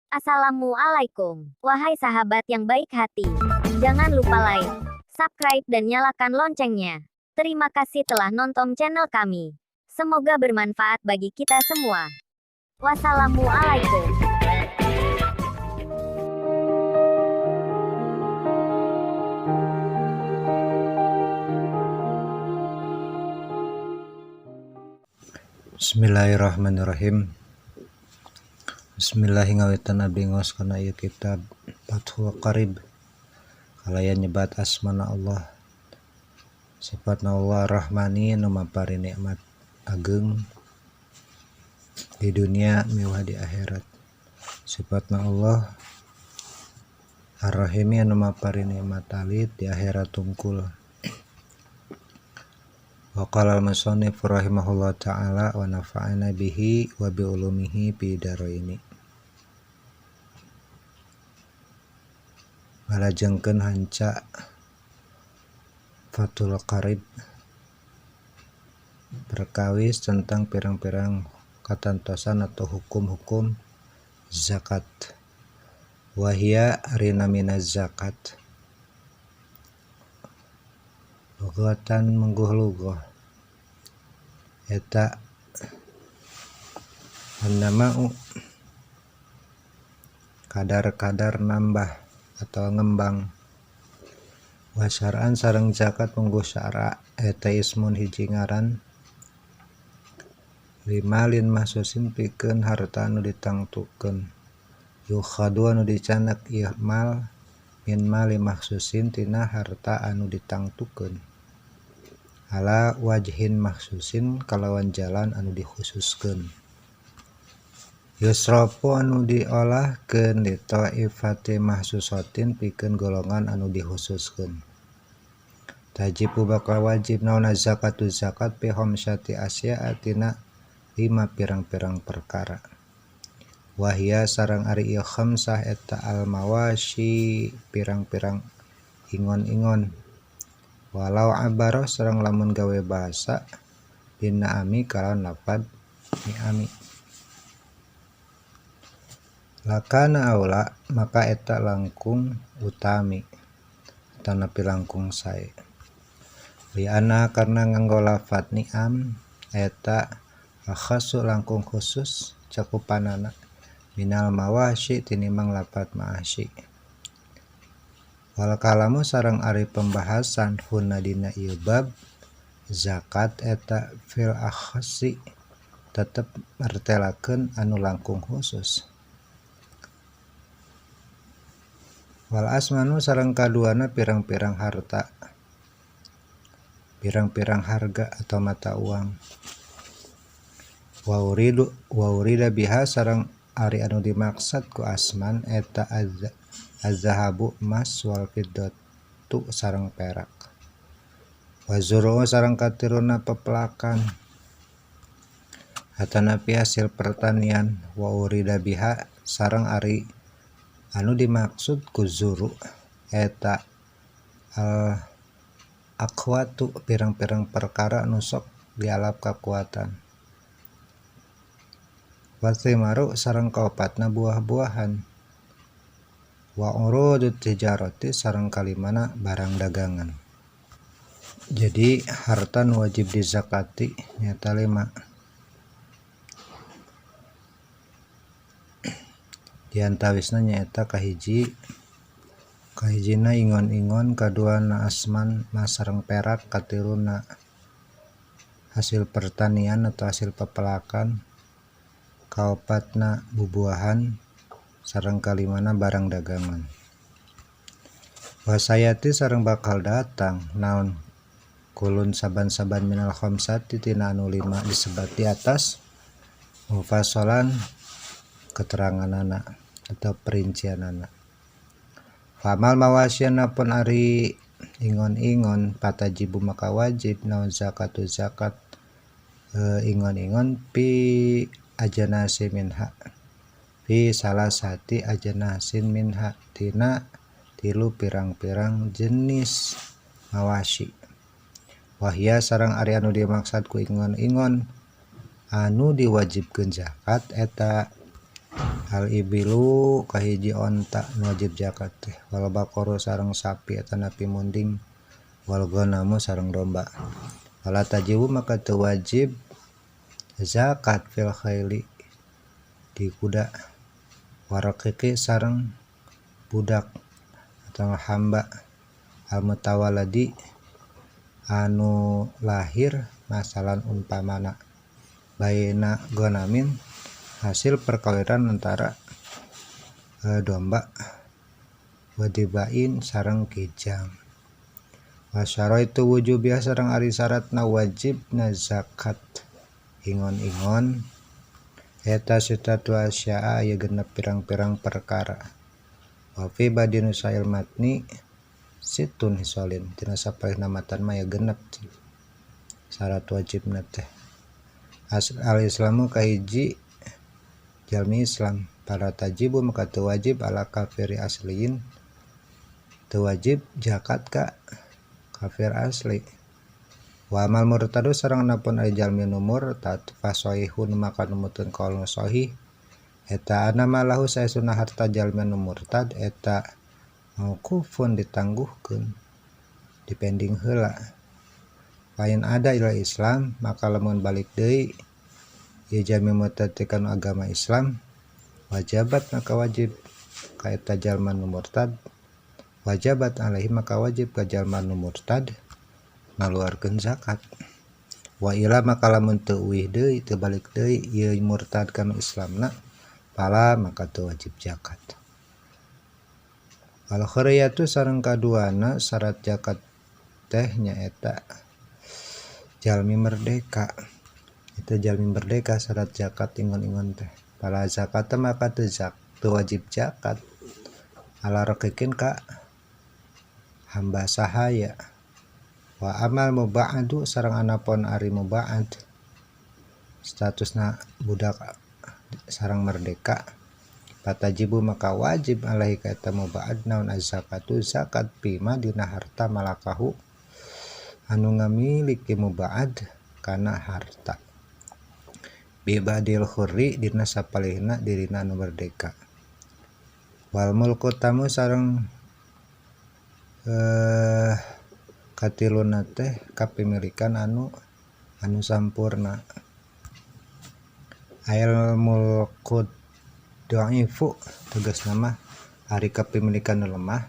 Assalamualaikum, wahai sahabat yang baik hati. Jangan lupa like, subscribe dan nyalakan loncengnya. Terima kasih telah nonton channel kami. Semoga bermanfaat bagi kita semua. Wassalamualaikum. Bismillahirrahmanirrahim. Bismillahirrahmanirrahim. Nabi ngos kana ieu kitab Fathul Qarib. Kalayan nyebat asmana Allah. Sifatna Allah Rahmani nu mapari nikmat ageung di dunia mewah di akhirat. Sifatna Allah Ar-Rahimi nu mapari nikmat alit di akhirat tungkul. Wa qala al-musannif rahimahullah ta'ala wa nafa'ana bihi wa bi ulumihi fi daraini. Ngalajengkeun hanca Fathul Qarib berkawis tentang pirang-pirang katantosan atau hukum-hukum zakat. Wahia rina minaz zakat. Lughatan mengguh lughah eta annama'u kadar-kadar nambah atau ngembang. Wa syar'an sareng zakat mengguh syara eta ismun hiji ngaran limalin mahsusin pikeun harta anu ditangtukeun. Yukhadu anu dicanak ieu mal min mali mahsusin tina harta anu ditangtukeun ala wajhin mahsusin kalawan jalan anu dikhususkeun. Yusrafu anu diolahkeun li taifati mahsusatin pikeun golongan anu dikhususkeun. Tajibu bakal wajib naon zakatu zakat fi khamsati asya atina 5 pirang-pirang perkara. Wahia sareng ari ieu khamsah eta al mawashi pirang-pirang ingon-ingon. Walau abaro sareng lamun gawe bahasa dina ami kalawan lafad ni'ami. Lakana aula maka eta langkung utami atau napi langkung sae. Liana karena nganggo lafad ni'am eta akhasu langkung khusus cakupanana minal mawashi tinimbang lafad ma'asyi. Wal kalamu sareng ari pembahasan hunna dina ieu bab zakat eta fil akhasi tetep martelakeun anu langkung khusus. Wal asmanu sareng kaduana pirang-pirang harta, pirang-pirang harga atau mata uang. Wa urida biha sareng ari anu dimaksud ku asman eta az-zahabu emas wal fiddatu sareng perak. Wa zuru sareng katiruna pepelakan hatanapi hasil pertanian. Wa urida biha sareng ari anu dimaksud ku zuru eta al aqwatu pirang-pirang perkara anu sok dialap kakuatan. Wasimaru sareng kaopatna buah-buahan. Wa urudut tijarati sareng kalimana barang dagangan. Jadi harta nu wajib dizakati nyata 5. Diantawisna nyaeta kahijina ingon-ingon, kaduana asman mas sareng perak, katiruna hasil pertanian atau hasil pepelakan, kaopatna bubuahan sareng kalimana barang dagangan. Wasayati sareng bakal datang naon kulun saban-saban minal khamsati tina anu 5 disebat di atas mufasalan keteranganana atau perincianana. Famal mawasyan pun ari ingon-ingon patajibu maka wajib naon zakatu zakat ingon-ingon pi ajanasi minha fi salasati ajanasin minha tina 3 pirang-pirang jenis mawashi. Wahia sareng ari anu dimaksud ku ingon-ingon anu diwajibkeun zakat eta Al ibilu kahiji onta nu wajib zakat teh, wal baqaru sareng sapi eta napi munding, wal ghanamu sareng domba. Wala tajibu maka teu wajib zakat fil khaili di kuda, waraqiqi sareng budak atau hamba, al mutawaladi anu lahir masalan umpamana baina gonamin hasil perkawinan antara domba wadibain sareng kijang. Wasyaraitu wujubiha sareng ari syaratna wajibna zakat ingon-ingon eta sitatu asya'a aya genep pirang-pirang perkara. Wa fi badinu sa'il matni situn hisolin tina sapaehna matan mah aya genep syarat wajibna teh. Al islamu kahiji jalmi Islam, para tajibu maka teu wajib ala kafiri asliin, teu wajib zakat ka kafir asli. Wa amal murtadu sareng napun ari jalmi nu murtad fasoihun maka numutkeun qaul nu sahih eta anamalahu saesuna harta jalmi nu murtad eta mauqufun ditangguhkeun dipending heula. Lain ada ila Islam maka lamun balik deui ieu jalmi murtad kana agama Islam wajabat maka wajib ka eta jalma nu murtad, wajabat alaihi maka wajib ka jalma nu murtad ngaluarkeun zakat. Wa ila maka lamun teu uih deui teu balik deui ieu murtad kana Islamna pala maka teu wajib zakat. Al khuriyatu sareng kaduana syarat zakat teh nyaeta jalmi merdeka. Itu jalmi merdeka syarat zakat ingon-ingon teh. Pala zakat maka teu wajib zakat. Ala raqiqin ka hamba sahaya. Wa amal muba'adu sareng anapun ari muba'ad statusna budak sareng merdeka patajibu maka wajib alaihi ka eta muba'ad naon az-zakatu zakat pima dina harta malakahu anu ngamiliki muba'ad kana harta bibadil khurri dina sapalihna dirina anu merdeka. Wal mulku tamu sareng katiluna teh kapimilikan anu sampurna. Ail mulku dhaifu tegasna mah ari kapimilikan nu lemah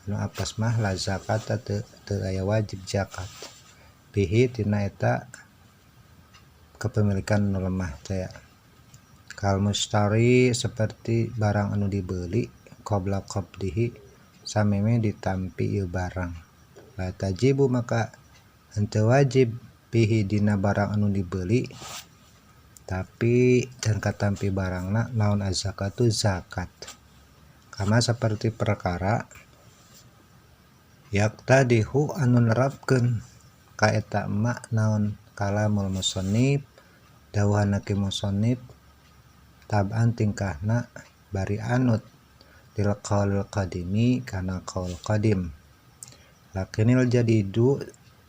anu apes mah la zakat teu aya wajib zakat bihi tina eta kepemilikan nu lemah teh. Kal mustari seperti barang anu dibeli qabla qabdihi sameme ditampi ieu barang. La tajibu maka henteu wajib bihi dina barang anu dibeli tapi dan katampi barangna naon az-zakatu zakat. Kama seperti perkara yaktadihu anu nerapkeun ka eta emak naon kalamul musannif dawuhna ki musannif tab'an tingkahna bari anut lil qaulil qadimi kana qaul qadim. Lakinil jadidu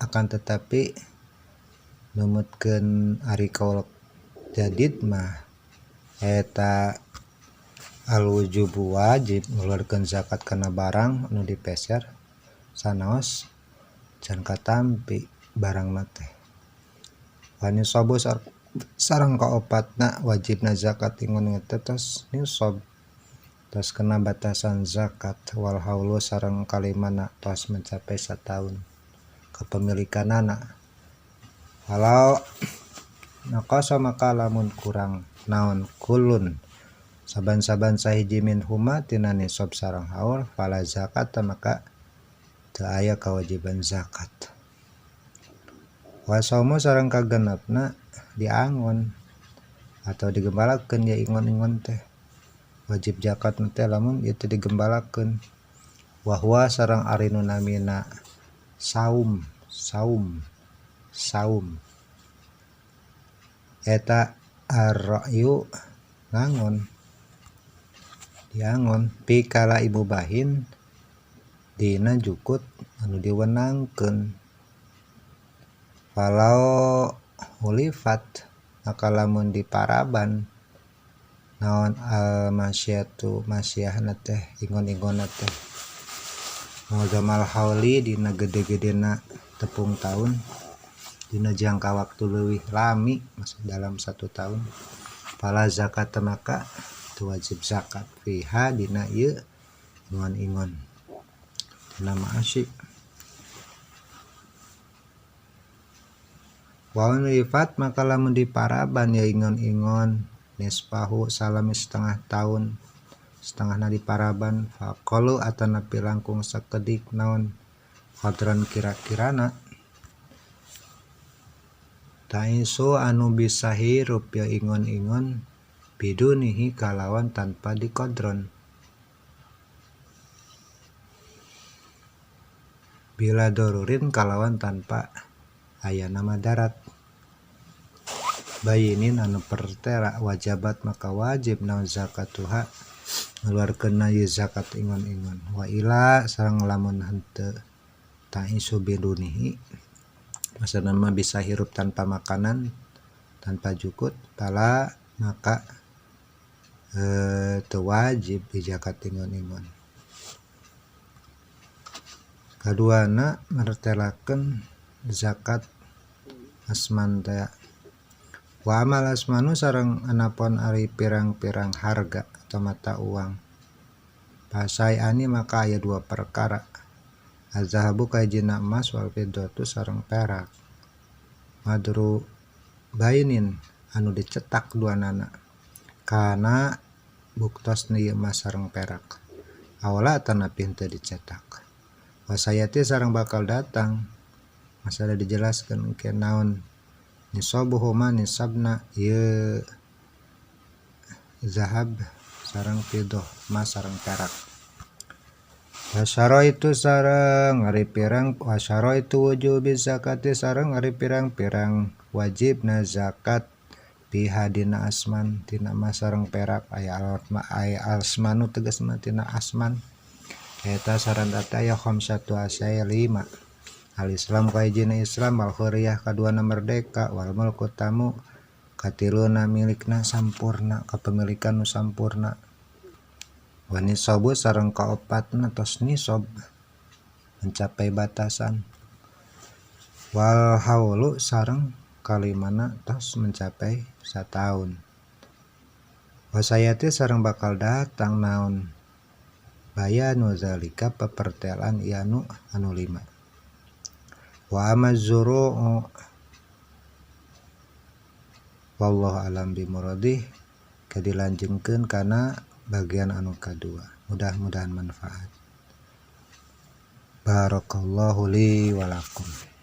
akan tetapi numutkeun ari qaul jadid mah eta al wujubu wajib ngeluarkeun zakat kana barang anu dipeser sanaos can katampi barangna teh. Wa nisabu sareng kaopatna wajibna zakat ingon ngetetos nisab tos kena batasan zakat wal haulu sareng kalimana tos mencapai setahun kepemilikanana. Walau naqasa maka lamun kurang naon kulun saban-saban sahiji min huma tina nisab sareng haul fala zakat maka teu aya kewajiban zakat. Wa saumu sareng kagenepna diangon atau digembalakeun ya ingon-ingon teh wajib zakat teh lamun ieu teh digembalakeun. Wa huwa sareng ari nu namina saum eta ar-ra'yu ngangon diangon pikala ibu bahin dina jukut anu diwenangkeun. Walau hulifat maka lamun diparaban naon al-masyatu masyahna teh ingon-ingonna teh muzamal hauli dina gede-gedena tepung tahun dina jangka waktu leuwih lami masih dalam 1 tahun fala zakat maka tu wajib zakat fiha dina ieu ingon-ingon dina ma'asyi wa rifat maka lamun diparaban ya ingon-ingon nispahu salami setengah tahun setengahna diparaban faqalu atanapi langkung sakedik naon qadran kira-kirana taisu anu bisa hirup ya ingon-ingon bidunihi kalawan tanpa dikodron bila dorurin kalawan tanpa aya nama darat bayinin anu pertera wajabat maka wajib naon zakatuha ngeluarkeun ieu zakat ingon-ingon wa ila sareng lamun henteu taisu bidunihi maksudna mah bisa hirup tanpa makanan tanpa jukut pala maka teu wajib di zakat ingon-ingon. Kaduana martelakeun zakat asman teh wa amal asmanu sareng anapun ari pirang-pirang harga atau mata uang pasai ani maka aya 2 perkara az-zahabu kajina emas wal fiddatu sareng perak madru bainin anu dicetak duanana kana buktosna ieu emas sareng perak awala tanapi henteu dicetak wasayati sareng bakal datang masada dijelaskeun ke naon nisabuhuma nisabna ieu zahab sareng fiddah emas sareng perak wasyara itu sareng ari pirang wasyara itu wujub zakati sareng ari pirang-pirang wajibna zakat biha dina asman tina emas sareng perak aya asmanu tegasna tina asman eta saran data aya khamsatu asaya 5 al-Islam kaijina Islam wal hurriyah kaduana merdeka wal mulku tamu katiluna milikna sampurna kapemilikan nu sampurna wa nisabu sareng kaopatna tos nisab mencapai batasan wal haulu sareng kalimana tos mencapai 1 tahun wasayati sareng bakal datang naon bayanu zalika pepertelan ianu anu 5 wa amazuru wallahu alam bimuradih kadilanjengkeun kana bagian anu kadua mudah-mudahan manfaat barakallahu li wa lakum.